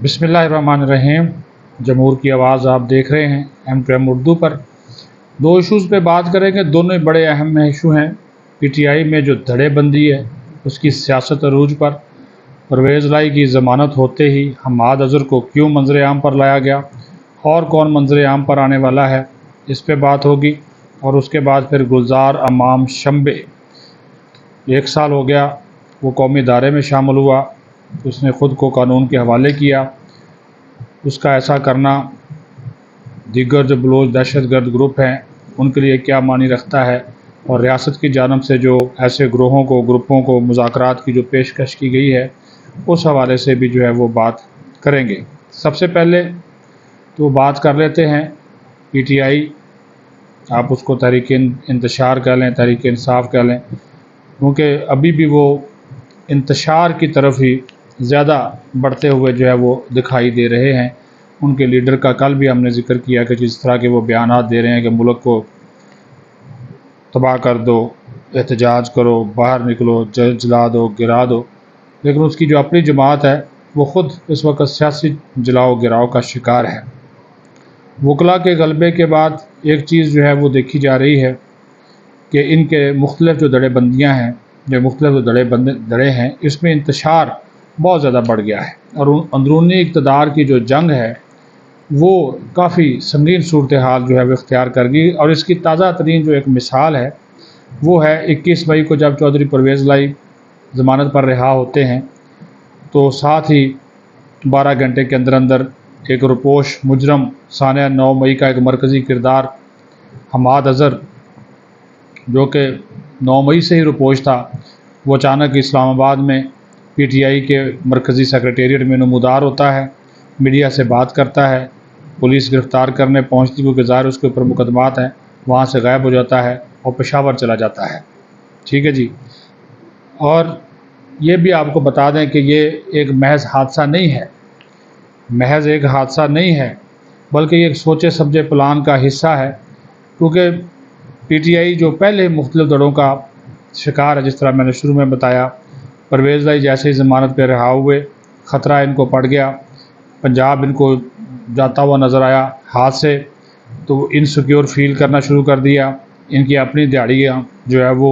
बिस्मिल्लाहिर्रहमानिर्रहीम। जमहूर की आवाज़ आप देख रहे हैं M2M उर्दू पर। दो इशूज़ पे बात करेंगे, दोनों ही बड़े अहम इशू हैं। PTI में जो धड़ेबंदी है उसकी सियासत अरूज पर, परवेज़ लाई की ज़मानत होते ही हम्माद अज़हर को क्यों मंजर आम पर लाया गया और कौन मंजर आम पर आने वाला है, इस पे बात होगी। और उसके बाद फिर गुलजार अमाम शंबे, 1 साल हो गया वो कौमी इदारे में शामिल हुआ, उसने ख़ुद को कानून के हवाले किया। उसका ऐसा करना दीगर जो बलोच दहशतगर्द ग्रुप हैं उनके लिए क्या मानी रखता है, और रियासत की जानब से जो ऐसे ग्रुपों को मुज़ाकरात की जो पेशकश की गई है उस हवाले से भी जो है वो बात करेंगे। सबसे पहले तो बात कर लेते हैं PTI, आप उसको तहरीक इंतशार कह लें, तहरीक इंसाफ कह लें, क्योंकि अभी भी वो इंतशार की तरफ ही ज़्यादा बढ़ते हुए जो है वो दिखाई दे रहे हैं। उनके लीडर का कल भी हमने ज़िक्र किया कि जिस तरह के वो बयानात दे रहे हैं कि मुल्क को तबाह कर दो, एहतजाज करो, बाहर निकलो, जला दो, गिरा दो, लेकिन उसकी जो अपनी जमात है वो ख़ुद इस वक्त सियासी जलाओ गिराव का शिकार है। वकला के गलबे के बाद एक चीज़ जो है वो देखी जा रही है कि इनके मुख्तलिफ जो धड़ेबंदियाँ हैं, जो मुख्तलिफ धड़े हैं, इसमें इंतशार बहुत ज़्यादा बढ़ गया है और अंदरूनी इक़्तिदार की जो जंग है वो काफ़ी संगीन सूरत हाल जो है वो इख्तियार कर गई। और इसकी ताज़ा तरीन जो एक मिसाल है वो है 21 मई को जब चौधरी परवेज़ लाई ज़मानत पर रिहा होते हैं तो साथ ही 12 घंटे के अंदर अंदर एक रुपोश मुजरम सानिया 9 मई का एक मरकज़ी किरदार हम्माद अज़हर, जो कि 9 मई से ही रुपोश था, वो अचानक इस्लामाबाद में PTI के मरकज़ी सेक्रेटेरिएट में नमूदार होता है, मीडिया से बात करता है, पुलिस गिरफ़्तार करने पहुंचती क्योंकि ज़ाहिर उसके ऊपर मुकदमात हैं, वहाँ से गायब हो जाता है और पेशावर चला जाता है। ठीक है जी। और ये भी आपको बता दें कि ये एक महज हादसा नहीं है, महज एक हादसा नहीं है, बल्कि ये एक सोचे समझे प्लान का हिस्सा है, क्योंकि PTI जो पहले मुख्तलिफ दड़ों का शिकार है, जिस तरह मैंने शुरू में बताया, परवेज़ लाई जैसे ही ज़मानत पर रिहा हुए ख़तरा इनको पड़ गया, पंजाब इनको जाता हुआ नज़र आया हाथ से, तो इनसिक्योर फील करना शुरू कर दिया। इनकी अपनी दिहाड़ियाँ जो है वो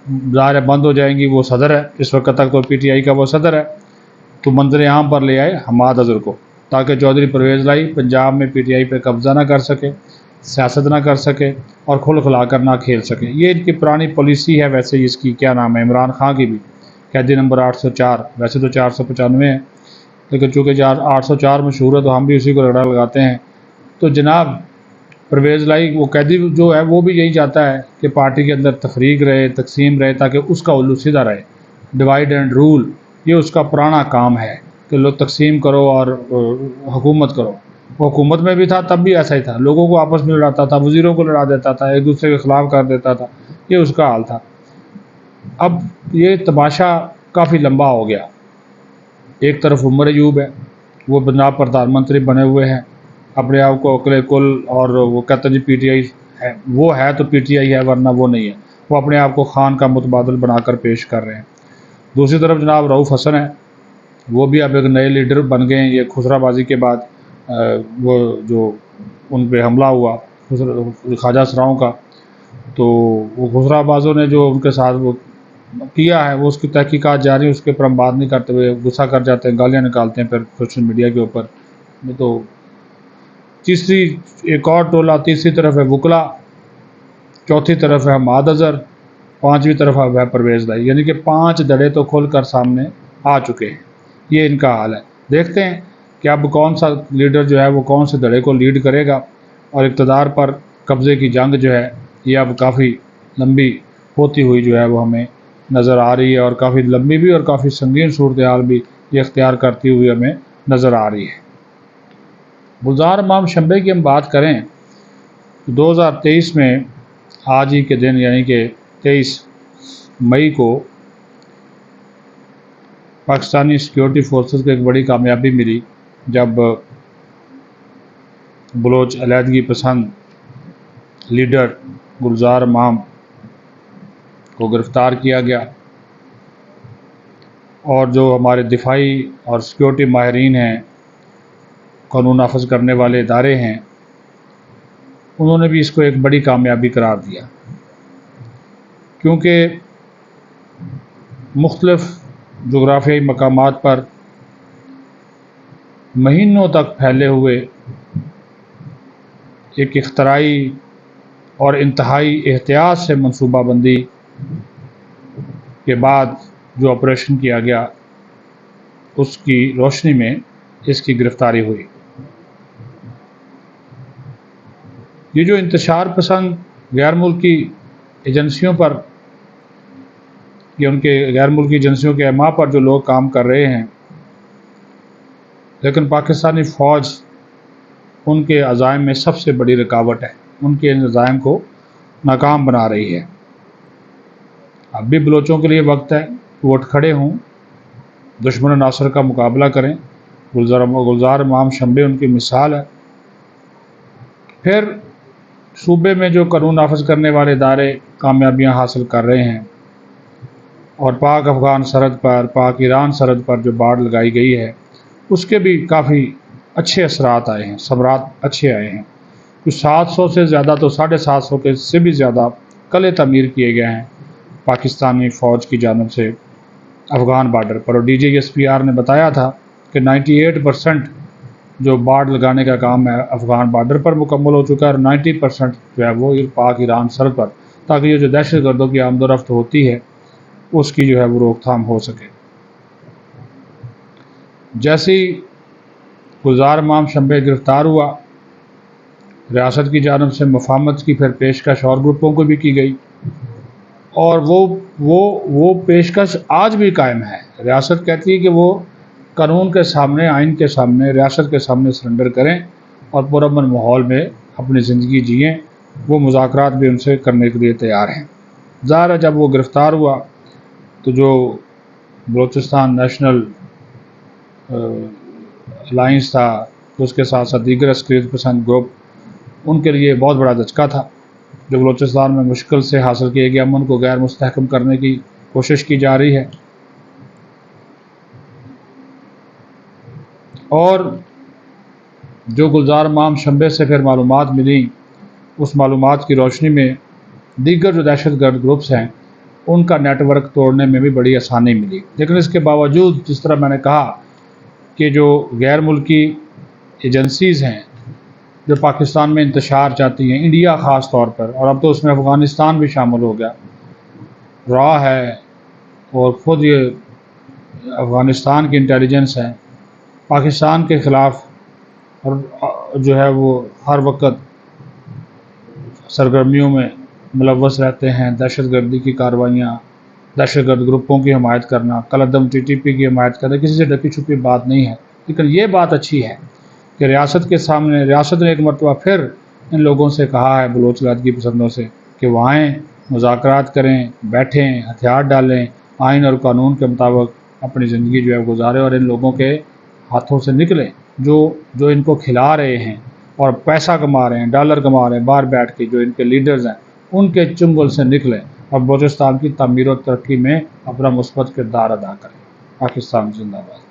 ज़ाहिर बंद हो जाएंगी। वो सदर है, इस वक्त तक तो PTI का वो सदर है, तो मंजर आम पर ले आए हम्माद अज़हर को, ताकि चौधरी परवेज़ लाई पंजाब में PTI पे कब्ज़ा ना कर सके, सियासत ना कर सके और खुल खिला कर ना खेल सके। ये इनकी पुरानी पॉलिसी है। वैसे इसकी क्या नाम है, इमरान खां की भी, कैदी नंबर 804, वैसे तो 495 है, लेकिन चूँकि 804 मशहूर है तो हम भी उसी को रगड़ा लगाते हैं। तो जनाब परवेज़ लाई वो कैदी जो है वो भी यही चाहता है कि पार्टी के अंदर तफरीक रहे, तकसीम रहे, ताकि उसका उल्लू सीधा रहे। डिवाइड एंड रूल ये उसका पुराना काम है कि लोग तकसीम करो और हुकूमत करो। वो हुकूमत में भी था तब भी ऐसा ही था, लोगों को आपस में लड़ाता था, वज़ीरों को लड़ा देता था, एक दूसरे के ख़िलाफ़ कर देता था, ये उसका हाल था। अब ये तमाशा काफ़ी लंबा हो गया। एक तरफ उमर अयूब है, वो पंजाब प्रधानमंत्री बने हुए हैं, अपने आप को अकले कुल, और वो कहते हैं जी PTI है, वो है तो PTI है वरना वो नहीं है, वो अपने आप को खान का मुतबादल बनाकर पेश कर रहे हैं। दूसरी तरफ जनाब रऊफ़ हसन है, वो भी अब एक नए लीडर बन गए हैं। ये खुसराबाजी के बाद वो जो उन पे हमला हुआ ख्वाजा सराओं का, तो वो खुसराबाजों ने जो उनके साथ वो किया है वो उसकी तहकीकात जारी है, उसके ऊपर हम बात नहीं करते हुए गुस्सा कर जाते हैं, गालियाँ निकालते हैं फिर सोशल मीडिया के ऊपर। तो तीसरी एक और टोला, तीसरी तरफ है वकला, चौथी तरफ है हम्माद अज़हर, पाँचवीं तरफ है परवेज़ लाई, यानी कि 5 धड़े तो खुल कर सामने आ चुके हैं। ये इनका हाल है। देखते हैं कि अब कौन सा लीडर जो है वो कौन से धड़े को लीड करेगा, और इक़्तिदार पर कब्ज़े की जंग जो है ये अब काफ़ी लंबी होती हुई जो है वो हमें नज़र आ रही है, और काफ़ी लंबी भी और काफ़ी संगीन सूरत हाल भी ये इख्तियार करती हुई हमें नज़र आ रही है। गुलजार अमाम शंबे की हम बात करें तो 2023 में आज ही के दिन यानी कि 23 मई को पाकिस्तानी सिक्योरिटी फोर्सेस को एक बड़ी कामयाबी मिली, जब बलोच अलहदगी पसंद लीडर गुलजार अमाम को गिरफ़्तार किया गया, और जो हमारे दिफाई और सिक्योरिटी माहिरीन हैं قانون نافذ کرنے والے ادارے ہیں انہوں نے بھی اس کو ایک بڑی کامیابی قرار دیا، کیونکہ مختلف جغرافیائی مقامات پر مہینوں تک پھیلے ہوئے ایک اختراعی اور انتہائی احتیاط سے منصوبہ بندی کے بعد جو آپریشن کیا گیا اس کی روشنی میں اس کی گرفتاری ہوئی۔ یہ جو انتشار پسند غیر ملکی ایجنسیوں پر یا ان کے غیر ملکی ایجنسیوں کے اعمال پر جو لوگ کام کر رہے ہیں، لیکن پاکستانی فوج ان کے عزائم میں سب سے بڑی رکاوٹ ہے، ان کے ان عزائم کو ناکام بنا رہی ہے۔ اب بھی بلوچوں کے لیے وقت ہے وہ اٹھ کھڑے ہوں، دشمن ناصر کا مقابلہ کریں۔ گلزار امام شمبے ان کی مثال ہے۔ پھر صوبے میں جو قانون نافذ کرنے والے ادارے کامیابیاں حاصل کر رہے ہیں اور پاک افغان سرحد پر، پاک ایران سرحد پر جو باڑ لگائی گئی ہے اس کے بھی کافی اچھے اثرات آئے ہیں، ثمرات اچھے آئے ہیں۔ کچھ 700 سے زیادہ تو 750 کے سے بھی زیادہ قلعے تعمیر کیے گئے ہیں پاکستانی فوج کی جانب سے افغان بارڈر پر، اور D G S P R نے بتایا تھا کہ 98% جو باڑ لگانے کا کام ہے افغان بارڈر پر مکمل ہو چکا ہے، اور 90% جو ہے وہ پاک ایران سرحد پر، تاکہ یہ جو دہشت گردوں کی آمد و رفت ہوتی ہے اس کی جو ہے وہ روک تھام ہو سکے۔ جیسے ہی گلزار امام شمبے گرفتار ہوا، ریاست کی جانب سے مفاہمت کی پھر پیشکش اور گروپوں کو بھی کی گئی، اور وہ پیشکش آج بھی قائم ہے۔ ریاست کہتی ہے کہ وہ قانون کے سامنے، آئین کے سامنے، ریاست کے سامنے سرنڈر کریں اور پرامن ماحول میں اپنی زندگی جئیں۔ وہ مذاکرات بھی ان سے کرنے کے لیے تیار ہیں۔ ظاہر ہے جب وہ گرفتار ہوا تو جو بلوچستان نیشنل الائنس تھا، اس کے ساتھ ساتھ دیگر عسکریت پسند گروپ، ان کے لیے بہت بڑا دھچکا تھا۔ جو بلوچستان میں مشکل سے حاصل کیے گئے امن کو غیر مستحکم کرنے کی کوشش کی جا رہی ہے، اور جو گلزار امام شمبے سے پھر معلومات ملی، اس معلومات کی روشنی میں دیگر جو دہشت گرد گروپس ہیں ان کا نیٹ ورک توڑنے میں بھی بڑی آسانی ملی۔ لیکن اس کے باوجود جس طرح میں نے کہا کہ جو غیر ملکی ایجنسیز ہیں جو پاکستان میں انتشار چاہتی ہیں، انڈیا خاص طور پر، اور اب تو اس میں افغانستان بھی شامل ہو گیا، را ہے اور خود یہ افغانستان کی انٹیلیجنس ہے، پاکستان کے خلاف اور جو ہے وہ ہر وقت سرگرمیوں میں ملوث رہتے ہیں۔ دہشت گردی کی کارروائیاں، دہشت گرد گروپوں کی حمایت کرنا، کالعدم ٹی ٹی پی کی حمایت کرنا کسی سے ڈکی چھپی بات نہیں ہے۔ لیکن یہ بات اچھی ہے کہ ریاست کے سامنے، ریاست نے ایک مرتبہ پھر ان لوگوں سے کہا ہے، بلوچ غیرتی پسندوں سے، کہ وہ آئیں، مذاکرات کریں، بیٹھیں، ہتھیار ڈالیں، آئین اور قانون کے مطابق اپنی زندگی جو ہے گزاریں، اور ان لوگوں کے ہاتھوں سے نکلیں جو ان کو کھلا رہے ہیں اور پیسہ کما رہے ہیں، ڈالر کما رہے ہیں باہر بیٹھ کے، جو ان کے لیڈرز ہیں ان کے چنگل سے نکلیں اور بلوچستان کی تعمیر و ترقی میں اپنا مثبت کردار ادا کریں۔ پاکستان زندہ باد۔